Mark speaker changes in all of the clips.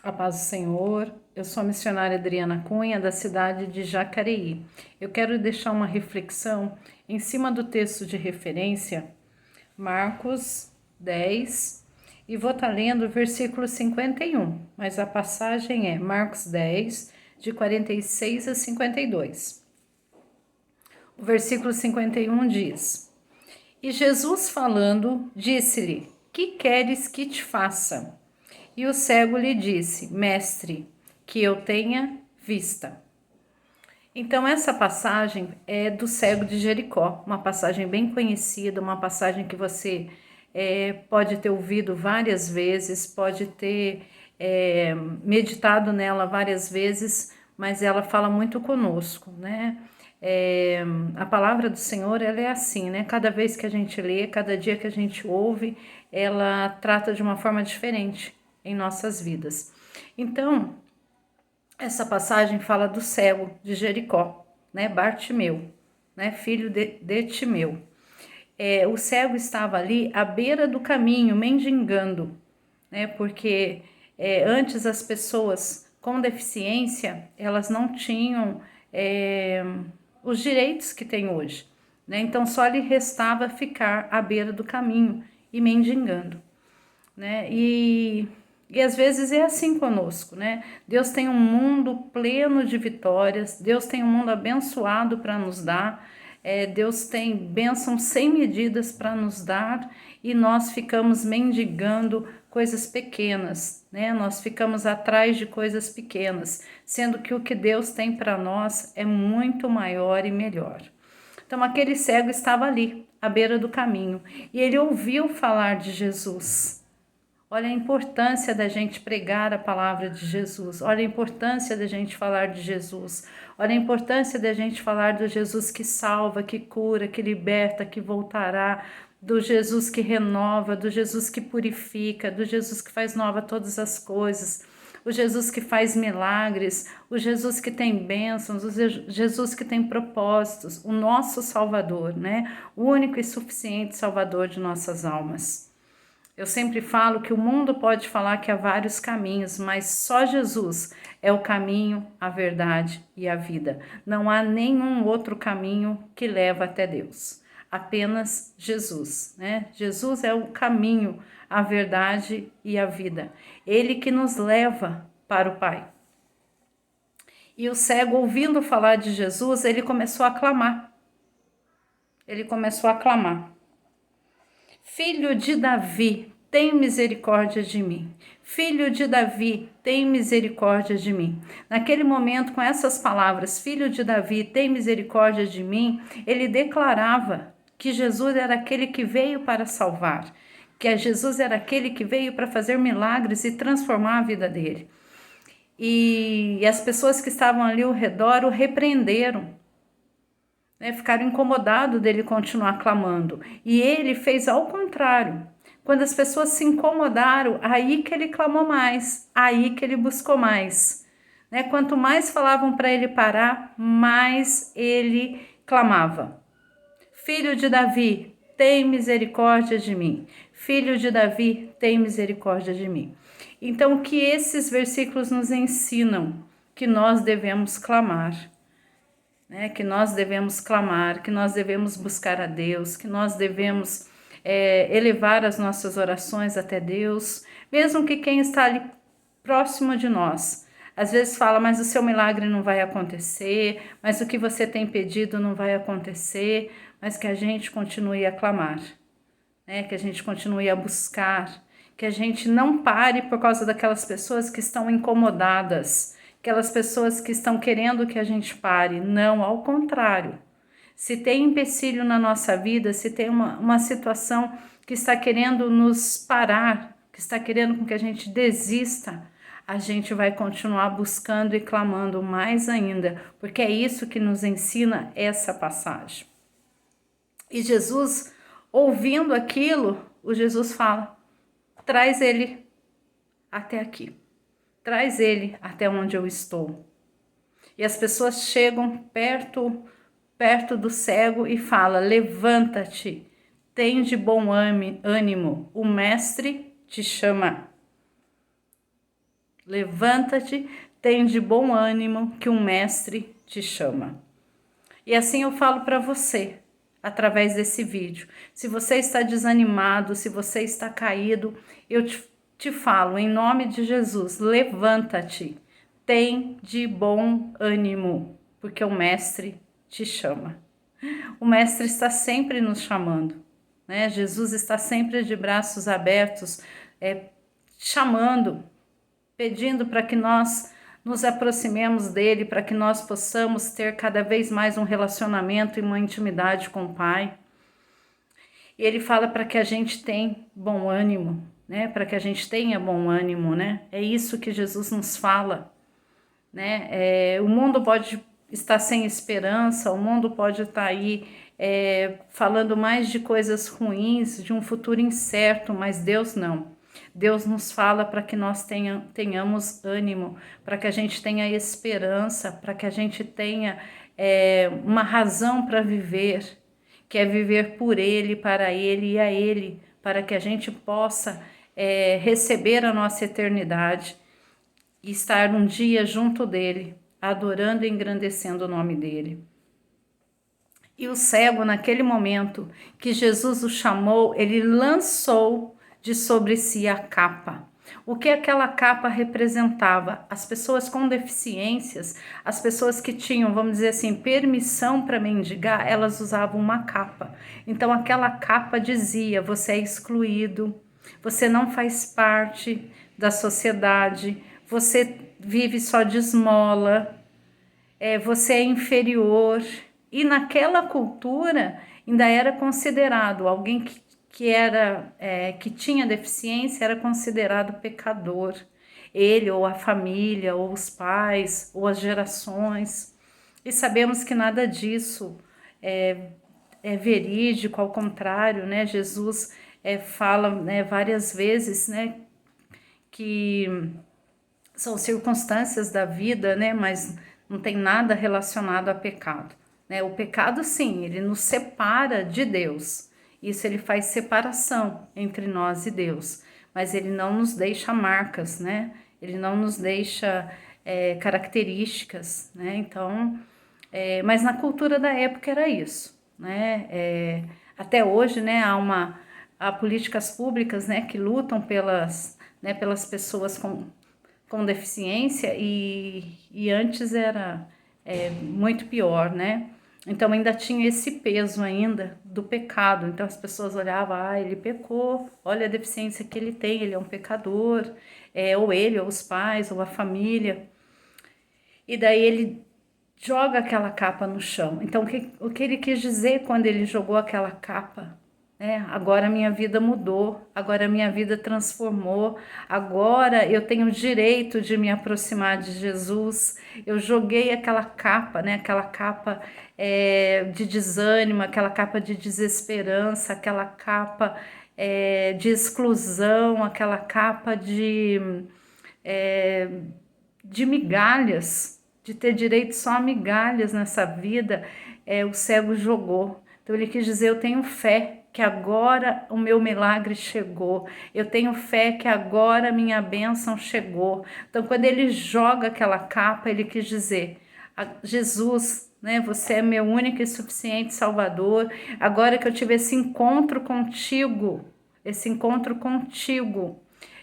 Speaker 1: A paz do Senhor, eu sou a missionária Adriana Cunha, da cidade de Jacareí. Eu quero deixar uma reflexão em cima do texto de referência, Marcos 10, e vou estar lendo o versículo 51, mas a passagem é Marcos 10, de 46 a 52. O versículo 51 diz: E Jesus falando, disse-lhe: Que queres que te faça? E o cego lhe disse: Mestre, que eu tenha vista. Então, essa passagem é do cego de Jericó, uma passagem bem conhecida, uma passagem que você pode ter ouvido várias vezes, pode ter meditado nela várias vezes, mas ela fala muito conosco, né? A palavra do Senhor, ela é assim, né? Cada vez que a gente lê, cada dia que a gente ouve, ela trata de uma forma diferente em nossas vidas. Então, essa passagem fala do cego de Jericó, né? Bartimeu, né? Filho de Timeu. O cego estava ali à beira do caminho, mendigando, né? Porque antes as pessoas com deficiência, elas não tinham os direitos que tem hoje, né? Então só lhe restava ficar à beira do caminho e mendigando, né? E às vezes é assim conosco, né? Deus tem um mundo pleno de vitórias, Deus tem um mundo abençoado para nos dar, Deus tem bênçãos sem medidas para nos dar e nós ficamos mendigando coisas pequenas, né? Nós ficamos atrás de coisas pequenas, sendo que o que Deus tem para nós é muito maior e melhor. Então aquele cego estava ali, à beira do caminho, e ele ouviu falar de Jesus. Olha a importância da gente pregar a palavra de Jesus. Olha a importância da gente falar de Jesus. Olha a importância da gente falar do Jesus que salva, que cura, que liberta, que voltará, do Jesus que renova, do Jesus que purifica, do Jesus que faz nova todas as coisas, o Jesus que faz milagres, o Jesus que tem bênçãos, o Jesus que tem propósitos, o nosso Salvador, né? O único e suficiente Salvador de nossas almas. Eu sempre falo que o mundo pode falar que há vários caminhos, mas só Jesus é o caminho, a verdade e a vida. Não há nenhum outro caminho que leva até Deus. Apenas Jesus, né? Jesus é o caminho, a verdade e a vida. Ele que nos leva para o Pai. E o cego, ouvindo falar de Jesus, ele começou a clamar. Ele começou a clamar: Filho de Davi, tem misericórdia de mim. Filho de Davi, tem misericórdia de mim. Naquele momento, com essas palavras, Filho de Davi, tem misericórdia de mim, ele declarava que Jesus era aquele que veio para salvar, que Jesus era aquele que veio para fazer milagres e transformar a vida dele. E as pessoas que estavam ali ao redor o repreenderam, né, ficaram incomodados dele continuar clamando. E ele fez ao contrário. Quando as pessoas se incomodaram, aí que ele clamou mais, aí que ele buscou mais. Né? Quanto mais falavam para ele parar, mais ele clamava: Filho de Davi, tem misericórdia de mim. Filho de Davi, tem misericórdia de mim. Então, o que esses versículos nos ensinam? Que nós devemos clamar. Que nós devemos clamar, que nós devemos buscar a Deus, que nós devemos elevar as nossas orações até Deus, mesmo que quem está ali próximo de nós, às vezes fala, mas o seu milagre não vai acontecer, mas o que você tem pedido não vai acontecer, mas que a gente continue a clamar, que a gente continue a buscar, que a gente não pare por causa daquelas pessoas que estão incomodadas, aquelas pessoas que estão querendo que a gente pare. Não, ao contrário. Se tem empecilho na nossa vida, se tem uma situação que está querendo nos parar, que está querendo com que a gente desista, a gente vai continuar buscando e clamando mais ainda, porque é isso que nos ensina essa passagem. E Jesus, ouvindo aquilo, o Jesus fala: traz ele até aqui. Traz ele até onde eu estou. E as pessoas chegam perto do cego e falam: levanta-te, tem de bom ânimo, o mestre te chama. Levanta-te, tem de bom ânimo, que um mestre te chama. E assim eu falo para você, através desse vídeo. Se você está desanimado, se você está caído, eu te falo, em nome de Jesus, levanta-te, tem de bom ânimo, porque o mestre te chama. O mestre está sempre nos chamando, né? Jesus está sempre de braços abertos, chamando, pedindo para que nós nos aproximemos dele, para que nós possamos ter cada vez mais um relacionamento e uma intimidade com o Pai. E ele fala para que a gente tenha bom ânimo, né? Para que a gente tenha bom ânimo, né? É isso que Jesus nos fala, né? O mundo pode estar sem esperança, o mundo pode estar aí falando mais de coisas ruins, de um futuro incerto, mas Deus não. Deus nos fala para que nós tenhamos ânimo, para que a gente tenha esperança, para que a gente tenha uma razão para viver, que é viver por Ele, para Ele e a Ele, para que a gente possa receber a nossa eternidade e estar um dia junto dEle, adorando e engrandecendo o nome dEle. E o cego, naquele momento que Jesus o chamou, ele lançou de sobre si a capa. O que aquela capa representava? As pessoas com deficiências, as pessoas que tinham, vamos dizer assim, permissão para mendigar, elas usavam uma capa. Então aquela capa dizia: você é excluído, você não faz parte da sociedade, você vive só de esmola, você é inferior. E naquela cultura ainda era considerado alguém que tinha deficiência, era considerado pecador. Ele ou a família, ou os pais, ou as gerações. E sabemos que nada disso é verídico, ao contrário, né? Jesus fala, né, várias vezes, né, que são circunstâncias da vida, né, mas não tem nada relacionado a pecado. Né? O pecado, sim, ele nos separa de Deus. Isso ele faz separação entre nós e Deus. Mas ele não nos deixa marcas, né? Ele não nos deixa características, né? Então, mas na cultura da época era isso, né? Até hoje, né, há políticas públicas, né, que lutam pelas pessoas com deficiência e antes era muito pior, né? Então ainda tinha esse peso ainda do pecado. Então as pessoas olhavam, ele pecou, olha a deficiência que ele tem, ele é um pecador, ou ele, ou os pais, ou a família. E daí ele joga aquela capa no chão. Então o que ele quis dizer quando ele jogou aquela capa? Agora a minha vida mudou, agora a minha vida transformou, agora eu tenho o direito de me aproximar de Jesus. Eu joguei aquela capa, né? Aquela capa de desânimo, aquela capa de desesperança, aquela capa de exclusão, aquela capa de migalhas, de ter direito só a migalhas nessa vida. O cego jogou. Então ele quis dizer: eu tenho fé que agora o meu milagre chegou, eu tenho fé que agora a minha bênção chegou. Então quando ele joga aquela capa, ele quis dizer: Jesus, né, você é meu único e suficiente Salvador, agora que eu tive esse encontro contigo,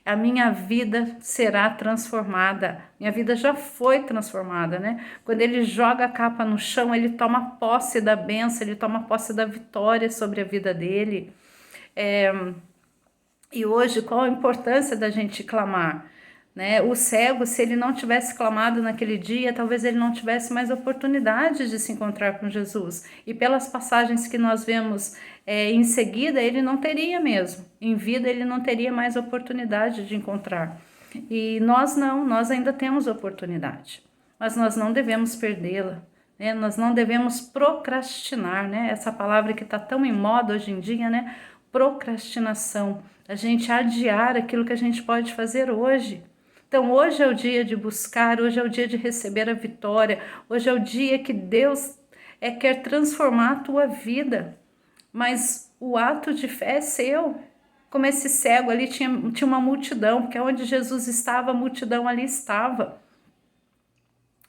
Speaker 1: a minha vida será transformada. Minha vida já foi transformada, né? Quando ele joga a capa no chão, ele toma posse da bênção, ele toma posse da vitória sobre a vida dele. E hoje, qual a importância da gente clamar? Né? O cego, se ele não tivesse clamado naquele dia, talvez ele não tivesse mais oportunidade de se encontrar com Jesus. E pelas passagens que nós vemos em seguida, ele não teria mesmo. Em vida, ele não teria mais oportunidade de encontrar. E nós não, nós ainda temos oportunidade. Mas nós não devemos perdê-la. Né? Nós não devemos procrastinar, né? Essa palavra que está tão em moda hoje em dia, né? Procrastinação. A gente adiar aquilo que a gente pode fazer hoje. Então hoje é o dia de buscar, hoje é o dia de receber a vitória, hoje é o dia que Deus quer transformar a tua vida, mas o ato de fé é seu, como esse cego ali tinha uma multidão, porque onde Jesus estava, a multidão ali estava.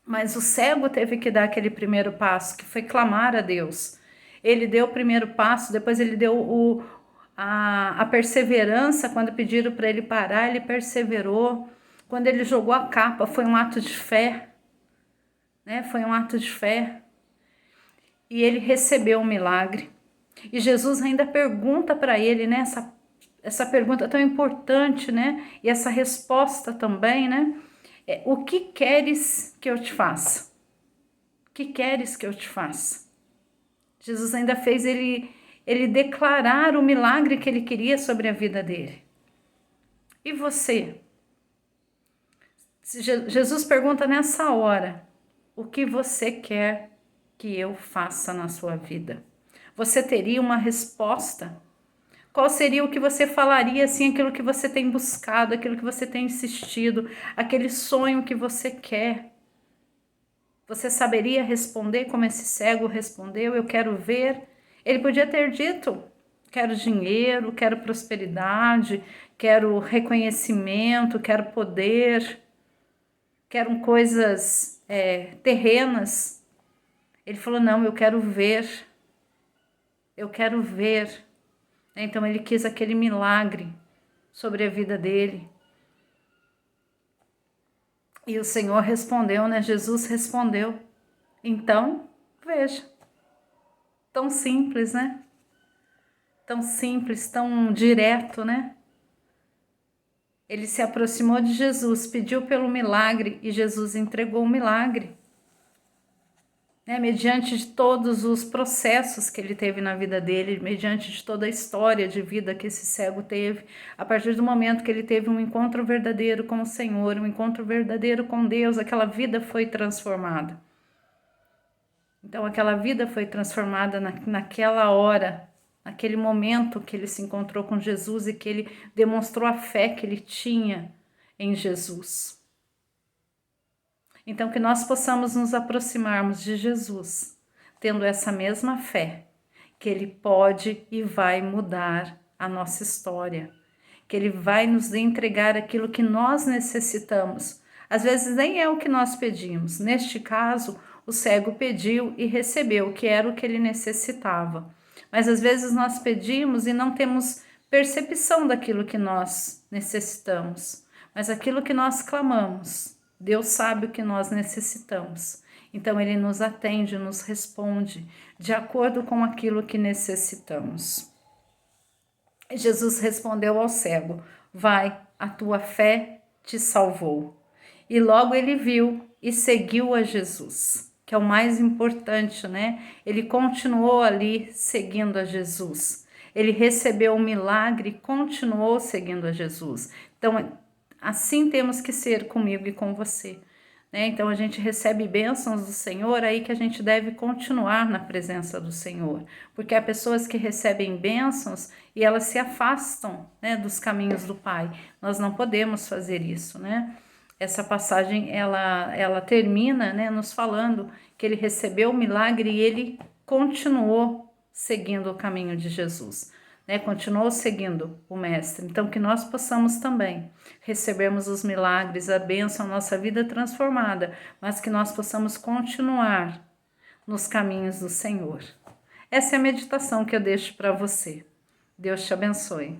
Speaker 1: Mas o cego teve que dar aquele primeiro passo, que foi clamar a Deus. Ele deu o primeiro passo, depois ele deu a perseverança. Quando pediram para ele parar, ele perseverou. Quando ele jogou a capa, foi um ato de fé, né? Foi um ato de fé. E ele recebeu o milagre. E Jesus ainda pergunta para ele, né? Essa pergunta tão importante, né? E essa resposta também, né? O que queres que eu te faça? O que queres que eu te faça? Jesus ainda fez ele declarar o milagre que ele queria sobre a vida dele. E você? Jesus pergunta nessa hora, o que você quer que eu faça na sua vida? Você teria uma resposta? Qual seria o que você falaria, assim, aquilo que você tem buscado, aquilo que você tem insistido, aquele sonho que você quer? Você saberia responder como esse cego respondeu? Eu quero ver. Ele podia ter dito, quero dinheiro, quero prosperidade, quero reconhecimento, quero poder, quero coisas terrenas. Ele falou, não, eu quero ver, eu quero ver. Então ele quis aquele milagre sobre a vida dele. E o Senhor respondeu, né? Jesus respondeu. Então, veja. Tão simples, né? Tão simples, tão direto, né? Ele se aproximou de Jesus, pediu pelo milagre e Jesus entregou o milagre. Mediante de todos os processos que ele teve na vida dele, mediante de toda a história de vida que esse cego teve, a partir do momento que ele teve um encontro verdadeiro com o Senhor, um encontro verdadeiro com Deus, aquela vida foi transformada. Então aquela vida foi transformada naquela hora, naquele momento que ele se encontrou com Jesus e que ele demonstrou a fé que ele tinha em Jesus. Então, que nós possamos nos aproximarmos de Jesus, tendo essa mesma fé, que Ele pode e vai mudar a nossa história, que Ele vai nos entregar aquilo que nós necessitamos. Às vezes nem é o que nós pedimos. Neste caso, o cego pediu e recebeu, que era o que ele necessitava. Mas às vezes nós pedimos e não temos percepção daquilo que nós necessitamos. Mas aquilo que nós clamamos, Deus sabe o que nós necessitamos. Então Ele nos atende, nos responde de acordo com aquilo que necessitamos. Jesus respondeu ao cego, vai, a tua fé te salvou. E logo ele viu e seguiu a Jesus, que é o mais importante, né? Ele continuou ali seguindo a Jesus. Ele recebeu o milagre e continuou seguindo a Jesus. Então, assim temos que ser comigo e com você, né? Então a gente recebe bênçãos do Senhor, aí que a gente deve continuar na presença do Senhor, porque há pessoas que recebem bênçãos e elas se afastam, né, dos caminhos do Pai. Nós não podemos fazer isso, né? Essa passagem ela termina, né, nos falando que ele recebeu o milagre e ele continuou seguindo o caminho de Jesus. Continuou seguindo o Mestre. Então, que nós possamos também recebermos os milagres, a bênção, a nossa vida transformada, mas que nós possamos continuar nos caminhos do Senhor. Essa é a meditação que eu deixo para você. Deus te abençoe.